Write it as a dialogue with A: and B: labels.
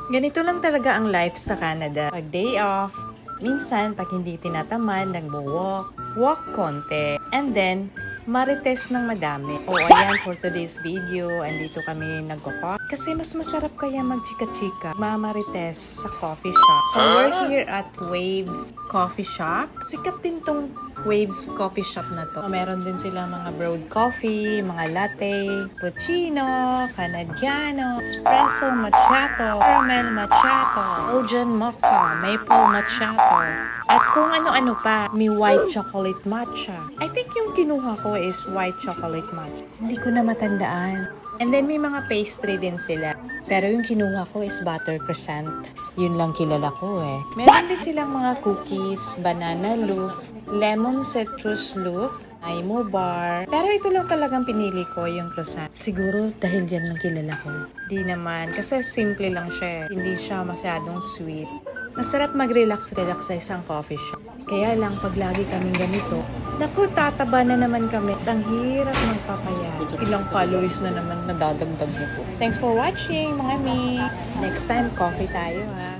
A: Ganito lang talaga ang life sa Canada. Pag day off, minsan pag hindi tinatamad, walk konti. And then, marites ng madami. O ayan, for today's video, andito kami nagkakot. Kasi mas masarap kaya magchika-chika, mamarites sa coffee shop. So we're here at Waves Coffee Shop. Sikat din tong Waves Coffee Shop na to. Meron din sila mga brewed coffee, mga latte, cappuccino, canadiano, espresso macchiato, caramel macchiato, Belgian mocha, maple macchiato, at kung ano-ano pa. May white chocolate matcha. I think yung kinuha ko is white chocolate matcha. Hindi ko na matandaan. And then may mga pastry din sila. Pero yung kinuha ko is butter croissant. Yun lang kilala ko eh. Meron din silang mga cookies, banana loaf, lemon citrus loaf, Imo bar. Pero ito lang talagang pinili ko, yung croissant. Siguro dahil dyan lang kilala ko. Di naman, kasi simple lang siya eh. Hindi siya masyadong sweet. Masarap mag-relax-relax sa isang coffee shop. Kaya lang, pag lagi kaming ganito, naku, tataba na naman kami. Ang hirap magpapayat. Ilang calories na naman nadadagdag nito. Thanks for watching, mga mi. Next time, coffee tayo ha.